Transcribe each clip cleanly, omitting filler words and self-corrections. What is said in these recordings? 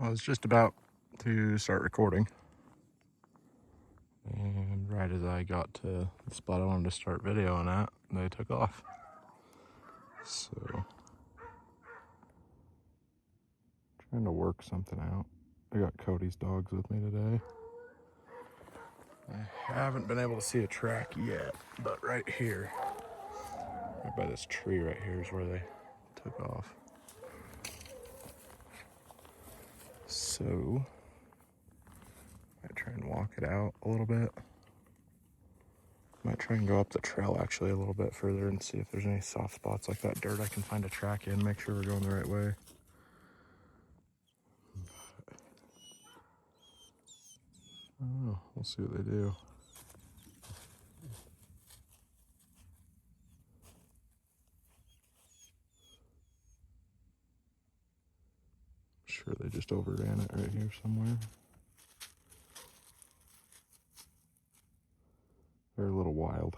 I was just about to start recording, and right as I got to the spot I wanted to start videoing at, they took off. So, trying to work something out. I got Cody's dogs with me today. I haven't been able to see a track yet, but right here, right by this tree right here, is where they took off. So, I try and walk it out a little bit. Might try and go up the trail actually a little bit further and see if there's any soft spots like that dirt I can find a track in, make sure we're going the right way. Oh, we'll see what they do. Sure, they just overran it right here somewhere. They're a little wild.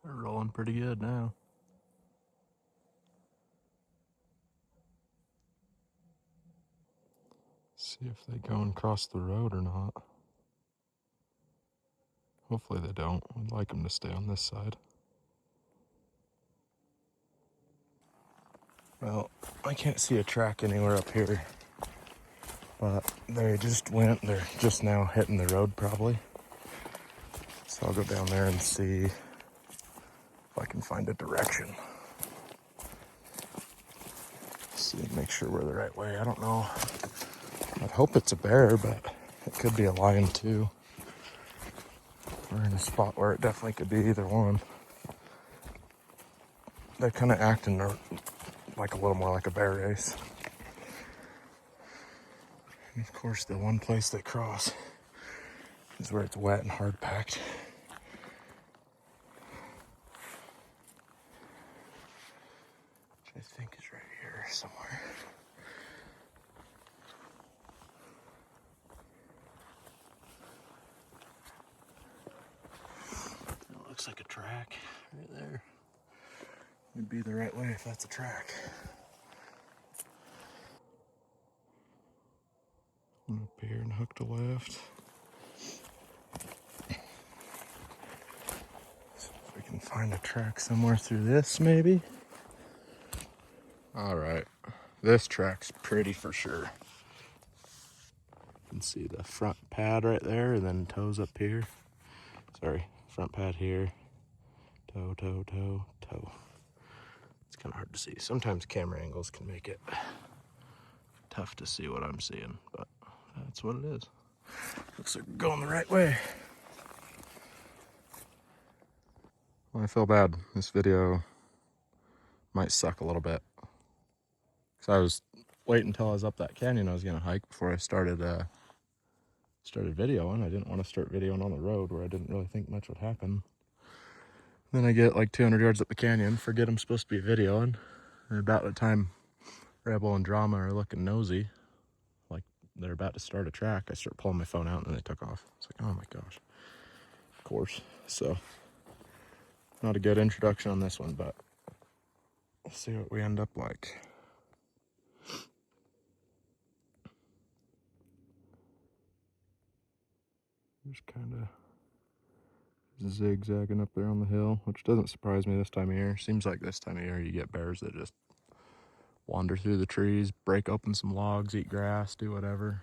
They're rolling pretty good now. See if they go and cross the road or not. Hopefully they don't. We'd like them to stay on this side. Well, I can't see a track anywhere up here, but they just went. They're just now hitting the road probably. So I'll go down there and see if I can find a direction. See, make sure we're the right way. I don't know. I'd hope it's a bear, but it could be a lion too. We're in a spot where it definitely could be either one. They're kind of acting like a little more like a bear race. And of course, the one place they cross is where it's wet and hard packed. Which I think is right here somewhere. It looks like a track right there. It'd be the right way if that's a track. One up here and hook to left. So if we can find a track somewhere through this, maybe. All right, this track's pretty for sure. You can see the front pad right there, and then toes up here. Sorry, front pad here. Toe, toe, toe, toe. It's kind of hard to see. Sometimes camera angles can make it tough to see what I'm seeing, but that's what it is. Looks like we're going the right way. Well, I feel bad. This video might suck a little bit. Because I was waiting until I was up that canyon I was going to hike before I started videoing. I didn't want to start videoing on the road where I didn't really think much would happen. Then I get like 200 yards up the canyon, forget I'm supposed to be videoing. And about the time Rebel and Drama are looking nosy, like they're about to start a track, I start pulling my phone out and they took off. It's like, oh my gosh. Of course. So, not a good introduction on this one, but we'll see what we end up like. Just kind of zigzagging up there on the hill, which doesn't surprise me this time of year. Seems like this time of year you get bears that just wander through the trees, break open some logs, eat grass, do whatever.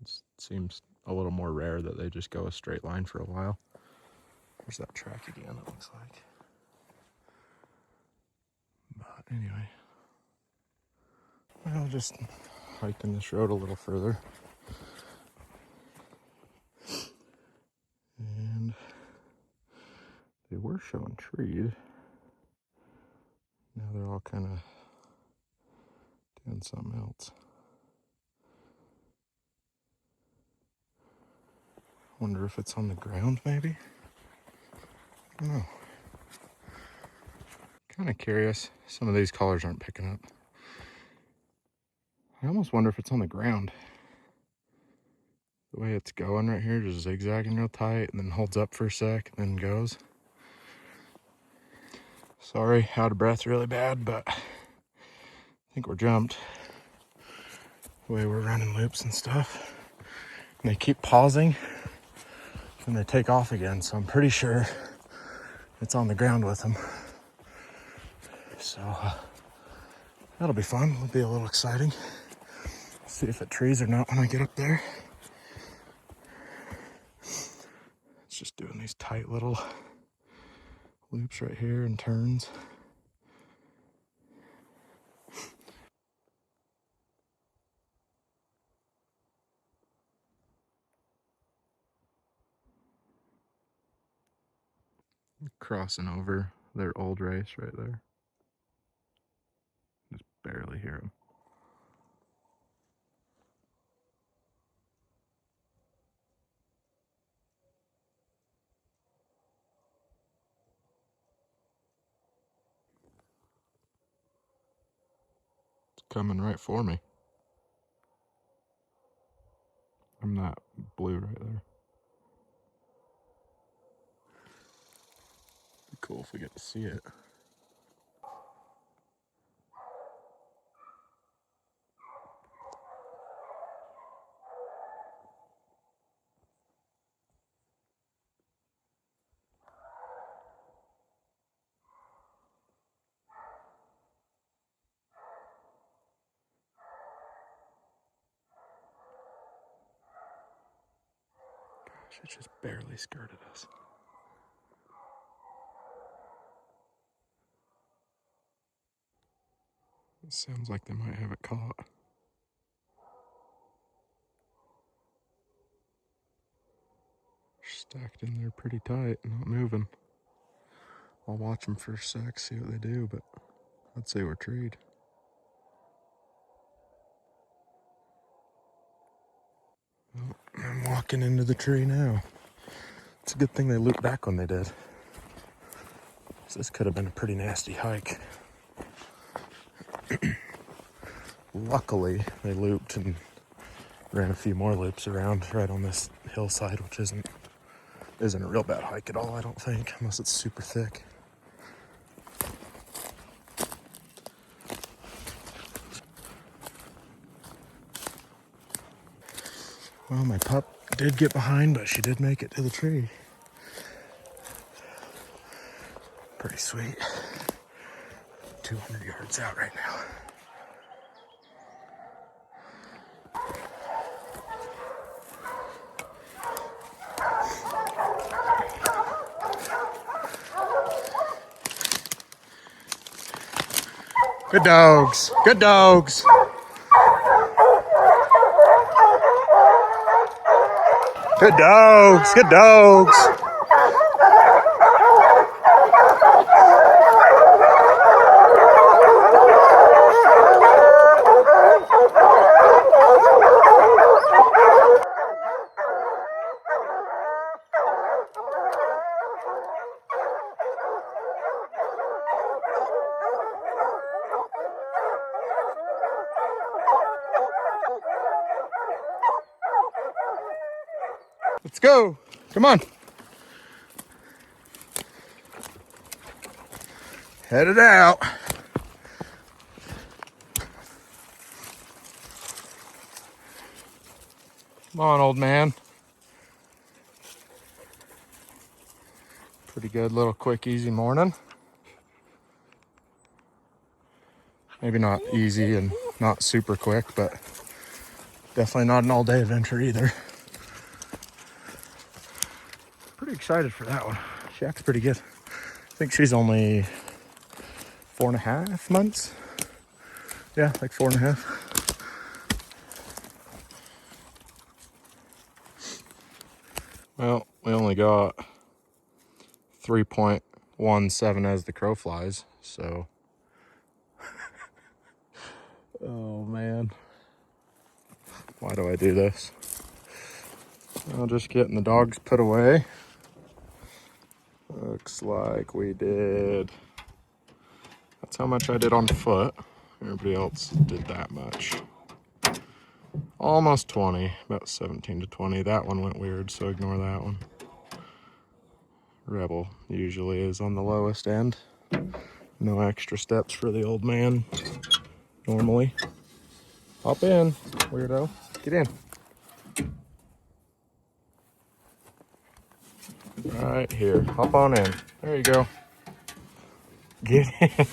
It seems a little more rare that they just go a straight line for a while. There's that track again, it looks like. But anyway, I'll just hiking this road a little further. And they were showing treed. Now they're all kind of doing something else. Wonder if it's on the ground, maybe? I don't know. Kind of curious. Some of these colors aren't picking up. I almost wonder if it's on the ground. The way it's going right here, just zigzagging real tight and then holds up for a sec and then goes. Sorry, out of breath really bad, but I think we're jumped. The way we're running loops and stuff. And they keep pausing and they take off again, so I'm pretty sure it's on the ground with them. So that'll be fun. It'll be a little exciting. See if it trees or not when I get up there. It's just doing these tight little loops right here and turns. Crossing over their old race right there. Just barely hear them. It's coming right for me. I'm that blue right there. Be cool if we get to see it. Gosh, it just barely skirted us. It sounds like they might have it caught. Stacked in there pretty tight, not moving. I'll watch them for a sec, see what they do, but I'd say we're treed. Well, I'm walking into the tree now. It's a good thing they looped back when they did. So this could have been a pretty nasty hike. Luckily, they looped and ran a few more loops around right on this hillside, which isn't a real bad hike at all, I don't think, unless it's super thick. Well, my pup did get behind, but she did make it to the tree. Pretty sweet. 200 yards out right now. Good dogs. Good dogs. Good dogs. Good dogs. Let's go. Come on. Headed out. Come on, old man. Pretty good little quick, easy morning. Maybe not easy and not super quick, but definitely not an all-day adventure either. Pretty excited for that one. She acts pretty good. I think she's only 4.5 months. Yeah, like 4.5. Well, we only got 3.17 as the crow flies, so. Oh man. Why do I do this? I'll just getting the dogs put away. Looks like we did. That's how much I did on foot. Everybody else did that much. Almost 20, about 17 to 20. That one went weird, so ignore that one. Rebel usually is on the lowest end. No extra steps for the old man, normally. Hop in, weirdo. Get in. Right here. Hop on in. There you go. Get in.